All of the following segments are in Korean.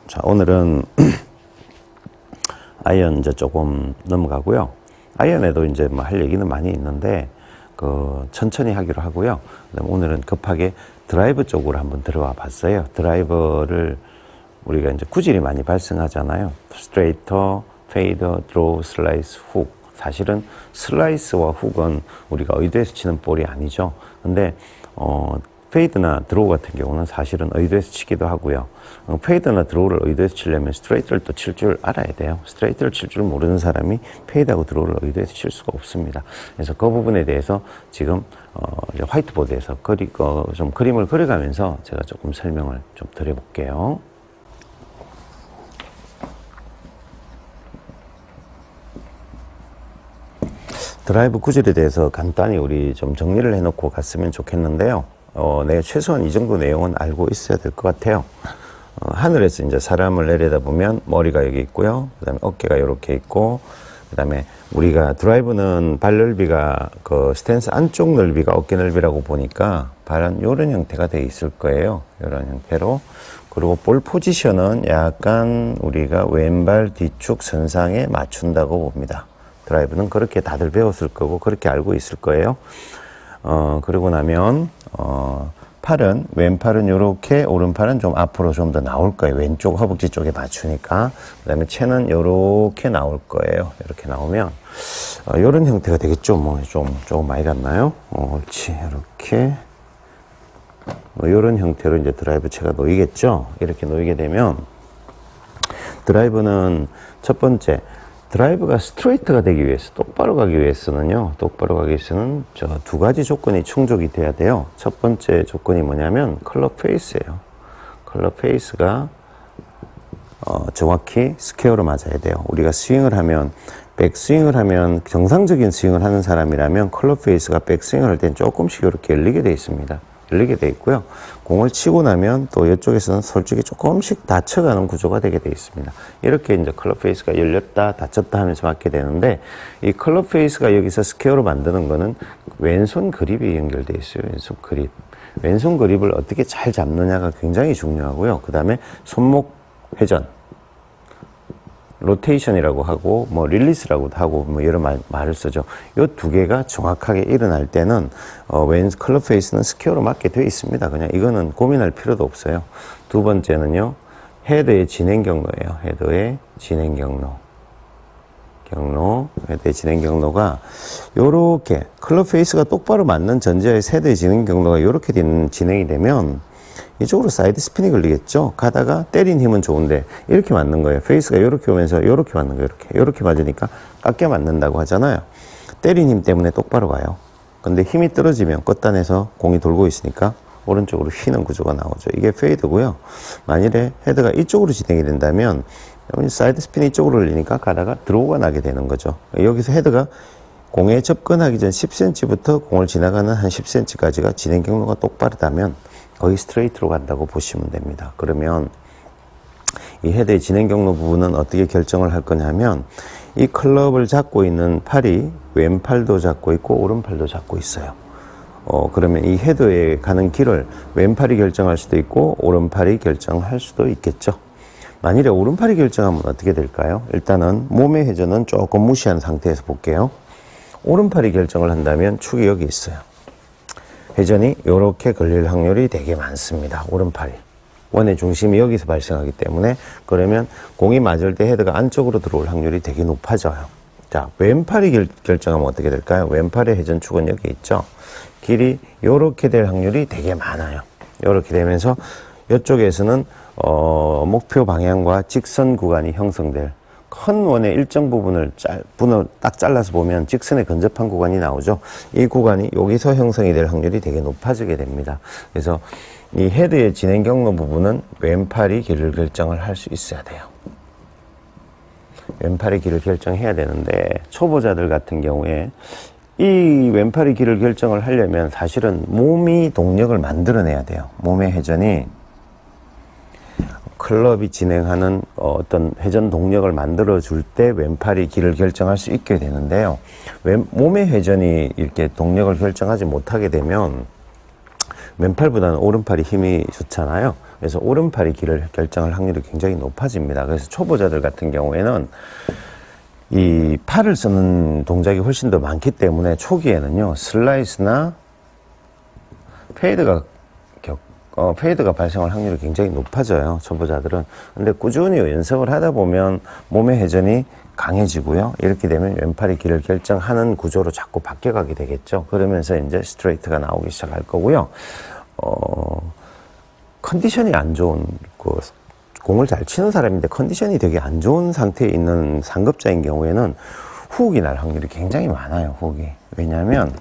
자, 오늘은 아이언 이제 조금 넘어가고요. 아이언에도 이제 뭐 할 얘기는 많이 있는데, 천천히 하기로 하고요. 그다음에 오늘은 급하게 드라이버 쪽으로 한번 들어와 봤어요. 드라이버를 우리가 이제 구질이 많이 발생하잖아요. 스트레이터, 페이더, 드로우, 슬라이스, 훅. 사실은 슬라이스와 훅은 우리가 의도해서 치는 볼이 아니죠. 근데, 페이드나 드로우 같은 경우는 사실은 의도해서 치기도 하고요. 페이드나 드로우를 의도해서 치려면 스트레이트를 또 칠 줄 알아야 돼요. 스트레이트를 칠 줄 모르는 사람이 페이드하고 드로우를 의도해서 칠 수가 없습니다. 그래서 그 부분에 대해서 지금 이제 화이트보드에서 좀 그림을 그려가면서 제가 조금 설명을 좀 드려볼게요. 드라이브 구질에 대해서 간단히 우리 좀 정리를 해놓고 갔으면 좋겠는데요. 내가 최소한 이 정도 내용은 알고 있어야 될 것 같아요. 하늘에서 이제 사람을 내려다보면 머리가 여기 있고요. 그 다음에 어깨가 이렇게 있고, 그 다음에 우리가 드라이브는 발 넓이가 스탠스 안쪽 넓이가 어깨 넓이라고 보니까 발은 이런 형태가 되어 있을 거예요. 이런 형태로. 그리고 볼 포지션은 약간 우리가 왼발 뒤축 선상에 맞춘다고 봅니다. 드라이브는 그렇게 다들 배웠을 거고 그렇게 알고 있을 거예요. 그러고 나면 왼팔은 요렇게, 오른팔은 좀 앞으로 좀 더 나올 거예요. 왼쪽 허벅지 쪽에 맞추니까. 그 다음에 채는 요렇게 나올 거예요. 이렇게 나오면, 요런 형태가 되겠죠. 뭐, 조금 많이 갔나요? 옳지. 이렇게. 뭐, 요런 형태로 이제 드라이브 채가 놓이겠죠. 이렇게 놓이게 되면, 드라이브는 첫 번째, 드라이브가 스트레이트가 되기 위해서, 똑바로 가기 위해서는 저 두 가지 조건이 충족이 돼야 돼요. 첫 번째 조건이 뭐냐면 클럽 페이스예요. 클럽 페이스가 정확히 스퀘어로 맞아야 돼요. 우리가 스윙을 하면, 백스윙을 하면, 정상적인 스윙을 하는 사람이라면 클럽 페이스가 백스윙을 할 땐 조금씩 이렇게 열리게 돼 있습니다. 열리게 돼 있고요. 공을 치고 나면 또 이쪽에서는 솔직히 조금씩 닫혀가는 구조가 되게 돼 있습니다. 이렇게 이제 클럽 페이스가 열렸다 닫혔다 하면서 맞게 되는데, 이 클럽 페이스가 여기서 스퀘어로 만드는 거는 왼손 그립이 연결돼 있어요. 왼손 그립. 왼손 그립을 어떻게 잘 잡느냐가 굉장히 중요하고요. 그 다음에 손목 회전, 로테이션이라고 하고, 뭐, 릴리스라고도 하고, 뭐, 여러 말을 쓰죠. 요 두 개가 정확하게 일어날 때는, 클럽 페이스는 스퀘어로 맞게 되어 있습니다. 그냥 이거는 고민할 필요도 없어요. 두 번째는요, 헤드의 진행 경로예요. 헤드의 진행 헤드의 진행 경로가, 요렇게, 클럽 페이스가 똑바로 맞는 전제의 헤드의 진행 경로가 요렇게 진행이 되면, 이쪽으로 사이드 스핀이 걸리겠죠. 가다가 때린 힘은 좋은데 이렇게 맞는 거예요. 페이스가 이렇게 오면서 이렇게 맞는 거예요. 이렇게 맞으니까 깎여 맞는다고 하잖아요. 때린 힘 때문에 똑바로 가요. 근데 힘이 떨어지면 끝단에서 공이 돌고 있으니까 오른쪽으로 휘는 구조가 나오죠. 이게 페이드고요. 만일에 헤드가 이쪽으로 진행이 된다면 사이드 스핀이 이쪽으로 흘리니까 가다가 드로우가 나게 되는 거죠. 여기서 헤드가 공에 접근하기 전 10cm부터 공을 지나가는 한 10cm까지가 진행 경로가 똑바르다면 거의 스트레이트로 간다고 보시면 됩니다. 그러면 이 헤드의 진행 경로 부분은 어떻게 결정을 할 거냐면, 이 클럽을 잡고 있는 팔이 왼팔도 잡고 있고 오른팔도 잡고 있어요. 그러면 이 헤드에 가는 길을 왼팔이 결정할 수도 있고 오른팔이 결정할 수도 있겠죠. 만일에 오른팔이 결정하면 어떻게 될까요? 일단은 몸의 회전은 조금 무시한 상태에서 볼게요. 오른팔이 결정을 한다면 축이 여기 있어요. 회전이 이렇게 걸릴 확률이 되게 많습니다. 오른팔이. 원의 중심이 여기서 발생하기 때문에, 그러면 공이 맞을 때 헤드가 안쪽으로 들어올 확률이 되게 높아져요. 자, 왼팔이 결정하면 어떻게 될까요? 왼팔의 회전축은 여기 있죠. 길이 이렇게 될 확률이 되게 많아요. 이렇게 되면서 이쪽에서는 목표 방향과 직선 구간이 형성될, 큰 원의 일정 부분을 딱 잘라서 보면 직선에 근접한 구간이 나오죠. 이 구간이 여기서 형성이 될 확률이 되게 높아지게 됩니다. 그래서 이 헤드의 진행 경로 부분은 왼팔이 길을 결정을 할 수 있어야 돼요. 왼팔이 길을 결정해야 되는데, 초보자들 같은 경우에 이 왼팔이 길을 결정을 하려면 사실은 몸이 동력을 만들어내야 돼요. 몸의 회전이 클럽이 진행하는 어떤 회전 동력을 만들어줄 때 왼팔이 길을 결정할 수 있게 되는데요. 몸의 회전이 이렇게 동력을 결정하지 못하게 되면 왼팔보다는 오른팔이 힘이 좋잖아요. 그래서 오른팔이 길을 결정할 확률이 굉장히 높아집니다. 그래서 초보자들 같은 경우에는 이 팔을 쓰는 동작이 훨씬 더 많기 때문에 초기에는요, 슬라이스나 페이드가 발생할 확률이 굉장히 높아져요, 초보자들은. 근데 꾸준히 연습을 하다 보면 몸의 회전이 강해지고요. 이렇게 되면 왼팔이 길을 결정하는 구조로 자꾸 바뀌어가게 되겠죠. 그러면서 이제 스트레이트가 나오기 시작할 거고요. 컨디션이 안 좋은, 공을 잘 치는 사람인데 컨디션이 되게 안 좋은 상태에 있는 상급자인 경우에는 훅이 날 확률이 굉장히 많아요, 훅이. 왜냐하면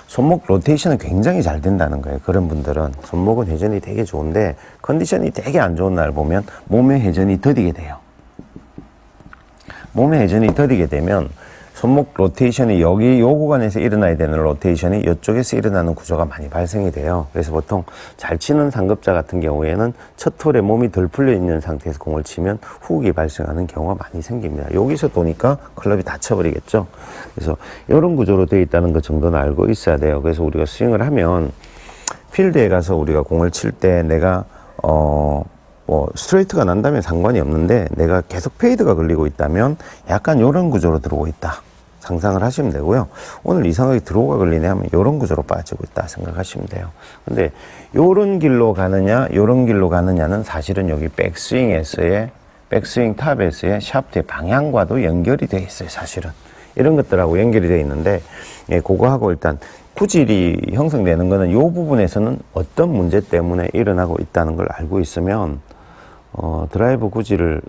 손목 로테이션은 굉장히 잘 된다는 거예요. 그런 분들은 손목은 회전이 되게 좋은데 컨디션이 되게 안 좋은 날 보면 몸의 회전이 더디게 돼요. 몸의 회전이 더디게 되면 손목 로테이션이 여기 요 구간에서 일어나야 되는 로테이션이 이쪽에서 일어나는 구조가 많이 발생이 돼요. 그래서 보통 잘 치는 상급자 같은 경우에는 첫 톨에 몸이 덜 풀려 있는 상태에서 공을 치면 훅이 발생하는 경우가 많이 생깁니다. 여기서 도니까 클럽이 다쳐버리겠죠. 그래서 이런 구조로 되어 있다는 것 정도는 알고 있어야 돼요. 그래서 우리가 스윙을 하면 필드에 가서 우리가 공을 칠 때 내가 스트레이트가 난다면 상관이 없는데 내가 계속 페이드가 걸리고 있다면 약간 이런 구조로 들어오고 있다 상상을 하시면 되고요. 오늘 이상하게 드로우가 걸리네 하면 이런 구조로 빠지고 있다 생각하시면 돼요. 근데 요런 길로 가느냐 요런 길로 가느냐는 사실은 여기 백스윙 탑에서의 샤프트의 방향과도 연결이 되어 있어요. 사실은 이런 것들하고 연결이 되어 있는데 그거하고 일단 구질이 형성되는 거는 이 부분에서는 어떤 문제 때문에 일어나고 있다는 걸 알고 있으면 드라이브 구질을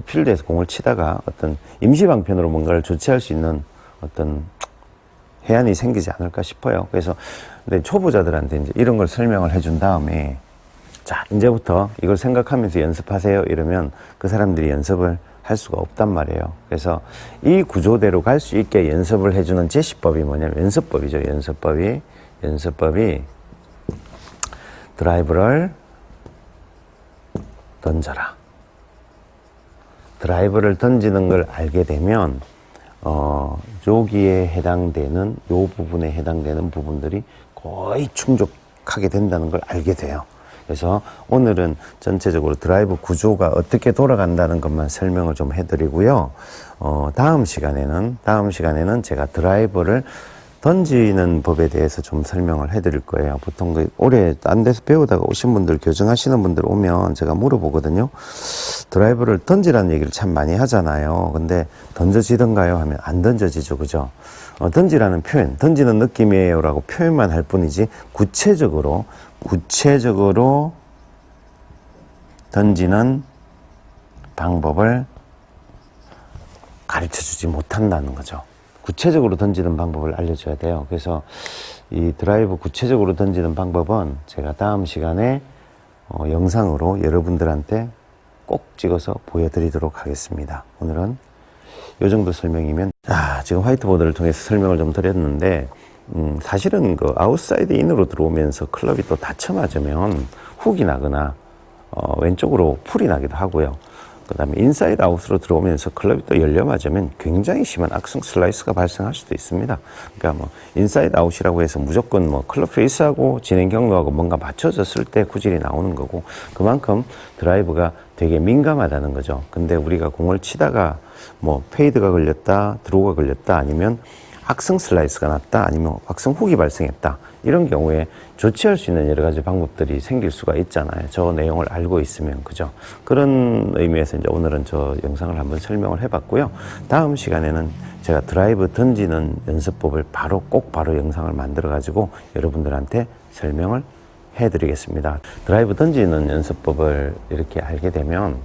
필드에서 공을 치다가 어떤 임시 방편으로 뭔가를 조치할 수 있는 어떤 해안이 생기지 않을까 싶어요. 그래서 근데 초보자들한테 이제 이런 걸 설명을 해준 다음에 자, 이제부터 이걸 생각하면서 연습하세요 이러면 그 사람들이 연습을 할 수가 없단 말이에요. 그래서 이 구조대로 갈 수 있게 연습을 해주는 제시법이 뭐냐면 연습법이죠. 연습법이 드라이브를 던져라. 드라이브를 던지는 걸 알게 되면 여기에 해당되는 요 부분에 해당되는 부분들이 거의 충족하게 된다는 걸 알게 돼요. 그래서 오늘은 전체적으로 드라이브 구조가 어떻게 돌아간다는 것만 설명을 좀 해드리고요. 다음 시간에는 제가 드라이브를 던지는 법에 대해서 좀 설명을 해드릴 거예요. 보통 오래 딴 데서 배우다가 오신 분들, 교정하시는 분들 오면 제가 물어보거든요. 드라이브를 던지라는 얘기를 참 많이 하잖아요. 근데 던져지던가요? 하면 안 던져지죠. 그죠? 던지라는 표현, 던지는 느낌이에요 라고 표현만 할 뿐이지 구체적으로 던지는 방법을 가르쳐 주지 못한다는 거죠. 구체적으로 던지는 방법을 알려줘야 돼요. 그래서 이 드라이브 구체적으로 던지는 방법은 제가 다음 시간에 영상으로 여러분들한테 꼭 찍어서 보여드리도록 하겠습니다. 오늘은 이 정도 설명이면 지금 화이트보드를 통해서 설명을 좀 드렸는데 사실은 그 아웃사이드 인으로 들어오면서 클럽이 또 다쳐 맞으면 훅이 나거나 왼쪽으로 풀이 나기도 하고요. 그 다음에 인사이드 아웃으로 들어오면서 클럽이 또 열려 맞으면 굉장히 심한 악성 슬라이스가 발생할 수도 있습니다. 그러니까 뭐 인사이드 아웃이라고 해서 무조건 뭐 클럽 페이스하고 진행 경로하고 뭔가 맞춰졌을 때 구질이 나오는 거고 그만큼 드라이브가 되게 민감하다는 거죠. 근데 우리가 공을 치다가 뭐 페이드가 걸렸다, 드로우가 걸렸다 아니면 악성 슬라이스가 났다 아니면 악성 훅이 발생했다 이런 경우에 조치할 수 있는 여러 가지 방법들이 생길 수가 있잖아요. 저 내용을 알고 있으면 그죠. 그런 의미에서 이제 오늘은 저 영상을 한번 설명을 해봤고요. 다음 시간에는 제가 드라이브 던지는 연습법을 꼭 바로 영상을 만들어 가지고 여러분들한테 설명을 해드리겠습니다. 드라이브 던지는 연습법을 이렇게 알게 되면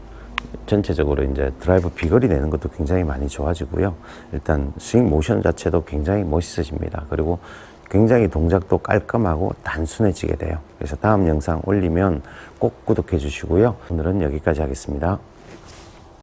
전체적으로 이제 드라이브 비거리 내는 것도 굉장히 많이 좋아지고요. 일단 스윙 모션 자체도 굉장히 멋있어집니다. 그리고 굉장히 동작도 깔끔하고 단순해지게 돼요. 그래서 다음 영상 올리면 꼭 구독해 주시고요. 오늘은 여기까지 하겠습니다.